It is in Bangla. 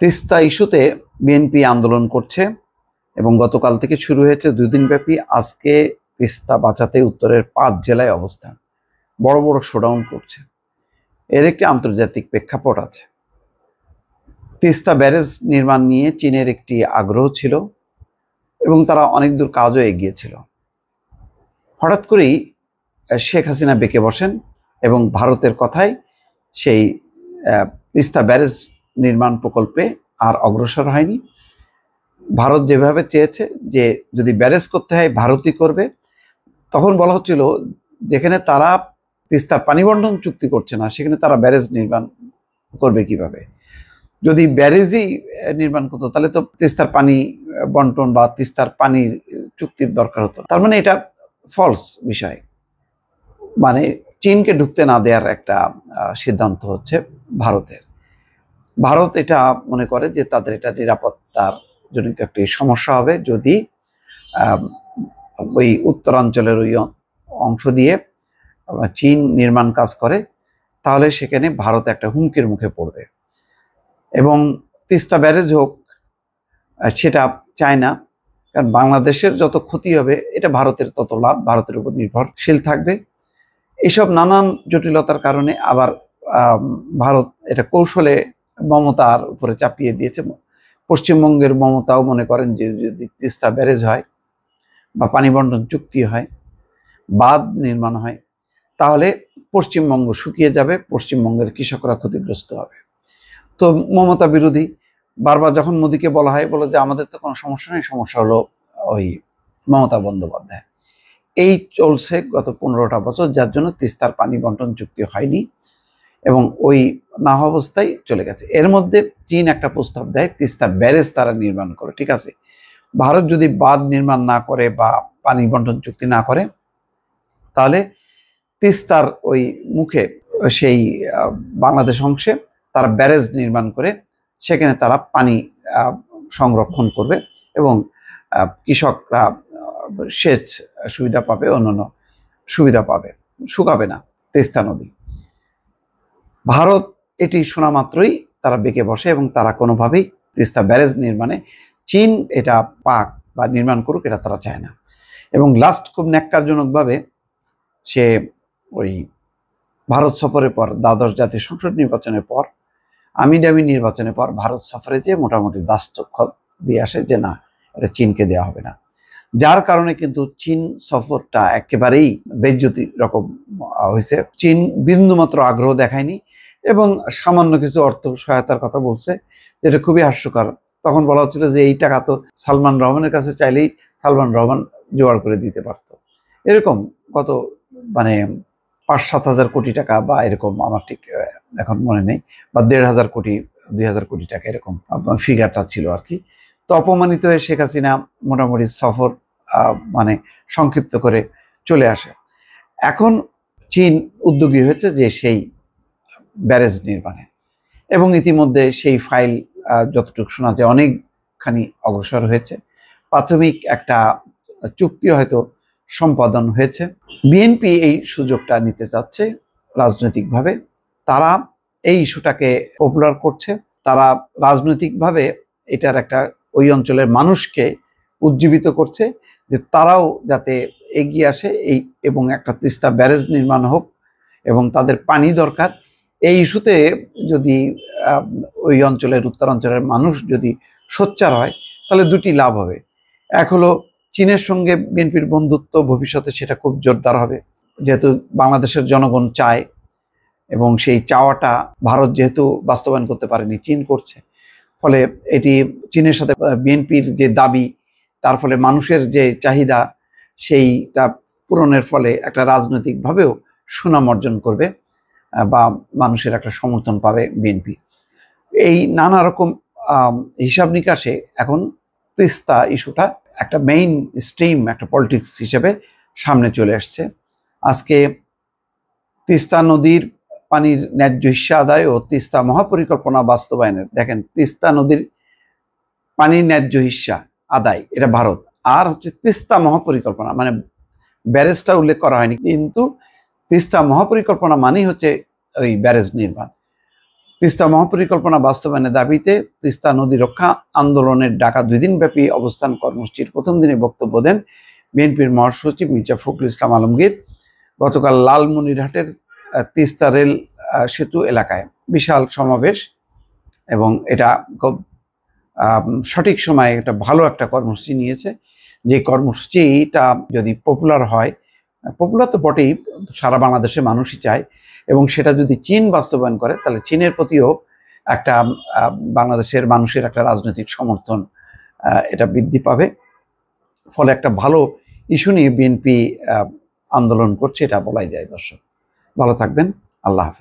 তিস্তা ইস্যুতে বিএনপি আন্দোলন করছে এবং গতকাল থেকে শুরু হয়েছে 2 দিন ব্যাপী। আজকে তিস্তা বাঁচাতে উত্তরের 5 জেলায় অবস্থান, বড় বড় শোডাউন করছে। এর একটি আন্তর্জাতিক প্রেক্ষাপট আছে। তিস্তা ব্যারেজ নির্মাণ নিয়ে চীনের একটি আগ্রহ ছিল এবং তারা অনেক দূর কাজও এগিয়েছিল। হঠাৎ করেই শেখ হাসিনা বেঁকে বসেন এবং ভারতের কথায় সেই তিস্তা ব্যারেজ নির্মাণ প্রকল্পে আর অগ্রসর হয়নি। ভারত যেভাবে চেয়েছে যে যদি ব্যারেজ করতে হয় ভারতই করবে, তখন বলা হচ্ছিল যেখানে তারা তিস্তার পানি বন্টন চুক্তি করছে না সেখানে তারা ব্যারেজ নির্মাণ করবে কিভাবে। যদি ব্যারেজই নির্মাণ করতো তাহলে তো তিস্তার পানি বন্টন বা তিস্তার পানি চুক্তির দরকার হতো। তার মানে এটা ফলস বিষয়, মানে চীনকে ঢুকতে না দেওয়ার একটা সিদ্ধান্ত হচ্ছে ভারতের। ভারত এটা মনে করে যে তাদের এটা নিরাপত্তার জনিত একটি সমস্যা হবে যদি ওই উত্তরাঞ্চলের ওই অংশ দিয়ে চীন নির্মাণ কাজ করে, তাহলে সেখানে ভারত একটা হুমকির মুখে পড়বে এবং তিস্তা ব্যারেজ হোক সেটা চায় না। কারণ বাংলাদেশের যত ক্ষতি হবে এটা ভারতের তত লাভ, ভারতের উপর নির্ভরশীল থাকবে। এসব নানান জটিলতার কারণে আবার ভারত এটা কৌশলে মমতার উপরে চাপিয়ে দিয়েছে। পশ্চিমবঙ্গের মমতাও মনে করেন যে যদি তিস্তা ব্যারেজ হয় বা পানি বন্টন চুক্তি হয়, বাঁধ নির্মাণ হয়, তাহলে পশ্চিমবঙ্গ শুকিয়ে যাবে, পশ্চিমবঙ্গের কৃষকরা ক্ষতিগ্রস্ত হবে। তো মমতা বিরোধী বারবার যখন মোদীকে বলা হয় বলে যে আমাদের তো কোনো সমস্যা নেই, সমস্যা হলো ওই মমতা বন্দ্যোপাধ্যায়। এই চলছে গত 15টা বছর, যার জন্য তিস্তার পানি বন্টন চুক্তি হয়নি এবং ওই না অবস্থায় চলে গেছে। এর মধ্যে চীন একটা প্রস্তাব দেয় তিস্তা ব্যারেজ তারা নির্মাণ করে, ঠিক আছে। ভারত যদি বাঁধ নির্মাণ না করে বা পানি বন্টন চুক্তি না করে তাহলে তিস্তার ওই মুখে সেই বাংলাদেশ অংশে তারা ব্যারেজ নির্মাণ করে সেখানে তারা পানি সংরক্ষণ করবে এবং কৃষকরা সেচ সুবিধা পাবে, অন্যান্য সুবিধা পাবে, শুকাবে না তিস্তা নদী। ভারত এটি শোনা মাত্রই তারা বেঁকে বসে এবং তারা কোনোভাবেই তিস্তা ব্যারেজ নির্মাণে চীন এটা পাক বা নির্মাণ করুক এটা তারা চায় না। এবং লাস্ট খুব ন্যাক্কারজনকভাবে সে ওই ভারত সফরের পর, দ্বাদশ জাতীয় সংসদ নির্বাচনের পর, আমিন নির্বাচনের পর ভারত সফরে যে মোটামুটি দাস্তক্ষত দিয়ে আসে যে না, এটা চীনকে দেওয়া হবে না। যার কারণে কিন্তু চীন সফরটা একেবারেই বেজ্জতি রকম হয়েছে। চীন বিন্দুমাত্র আগ্রহ দেখায়নি এবং সামান্য কিছু অর্থ সহায়তার কথা বলছে, যেটা খুবই হাস্যকর। তখন বলা হচ্ছিল যে এই টাকা তো সালমান রহমানের কাছে চাইলেই সালমান রহমান জোগাড় করে দিতে পারত। এরকম কত মানে 5-7 হাজার কোটি টাকা বা এরকম, আমার ঠিক এখন মনে নেই, বা 1,500 কোটি 2,000 কোটি টাকা এরকম ফিগারটা ছিল আর কি। তো অপমানিত হয়ে শেখ হাসিনা মোটামুটি সফর মানে সংক্ষিপ্ত করে চলে আসে। এখন চীন উদ্যোগী হয়েছে যে সেই ব্যারেজ নির্মাণে এবং ইতিমধ্যে সেই ফাইল যতটুকু শোনা যায় অনেকখানি অগ্রসর হয়েছে। প্রাথমিক একটা চুক্তি হয়তো সম্পাদন হয়েছে। বিএনপি এই সুযোগটা নিতে চাচ্ছে রাজনৈতিকভাবে। তারা এই ইস্যুটাকে পপুলার করছে, তারা রাজনৈতিকভাবে এটার একটা ওই অঞ্চলের মানুষকে উজ্জীবিত করছে যে তারাও যাতে এগিয়ে আসে এই এবং একটা তিস্তা ব্যারেজ নির্মাণ হোক এবং তাদের পানি দরকার। এই ইস্যুতে যদি ওই অঞ্চলের উত্তরাঞ্চলের মানুষ যদি সোচ্চার হয় তাহলে দুটি লাভ হবে। এক হলো চীনের সঙ্গে বিএনপির বন্ধুত্ব ভবিষ্যতে সেটা খুব জোরদার হবে, যেহেতু বাংলাদেশের জনগণ চায় এবং সেই চাওয়াটা ভারত যেহেতু বাস্তবায়ন করতে পারেনি, চীন করছে। ফলে এটি চীনের সাথে বিএনপির যে দাবি, তার ফলে মানুষের যে চাহিদা সেইটা পূরণের ফলে একটা রাজনৈতিকভাবেও সুনাম অর্জন করবে বা মানুষের একটা সমর্থন পাবে বিএনপি। এই নানা রকম হিসাব নিকাশে এখন তিস্তা ইস্যুটা একটা মেইন স্ট্রিম, একটা পলিটিক্স হিসেবে সামনে চলে আসছে। আজকে তিস্তা নদীর পানির ন্যায্য হিস্যা আদায় ও তিস্তা মহাপরিকল্পনা বাস্তবায়নের, দেখেন তিস্তা নদীর পানির ন্যায্য হিস্যা আদায় এটা ভারত, আর হচ্ছে তিস্তা মহাপরিকল্পনা, মানে ব্যারেজটা উল্লেখ করা হয়নি কিন্তু তিস্তা মহাপরিকল্পনা মানেই হচ্ছে ওই ব্যারেজ নির্মাণ। তিস্তা মহাপরিকল্পনা বাস্তবায়নের দাবিতে তিস্তা নদী রক্ষা আন্দোলনের ডাকা 2 দিনব্যাপী অবস্থান কর্মসূচির প্রথম দিনে বক্তব্য দেন বিএনপির মহাসচিব মির্জা ফখরুল ইসলাম আলমগীর। গতকাল লালমনিরহাটের তিস্তা রেল সেতু এলাকায় বিশাল সমাবেশ, এবং এটা খুব সঠিক সময়ে একটা ভালো একটা কর্মসূচি নিয়েছে। যে কর্মসূচিটা যদি পপুলার হয়, পপুলার তো বটেই, সারা বাংলাদেশের মানুষই চায়, এবং সেটা যদি চীন বাস্তবায়ন করে তাহলে চীনের প্রতিও একটা বাংলাদেশের মানুষের একটা রাজনৈতিক সমর্থন এটা বৃদ্ধি পাবে। ফলে একটা ভালো ইস্যু নিয়ে বিএনপি আন্দোলন করছে, এটা বলাই যায়। দর্শক ভালো থাকবেন, আল্লাহ হাফেজ।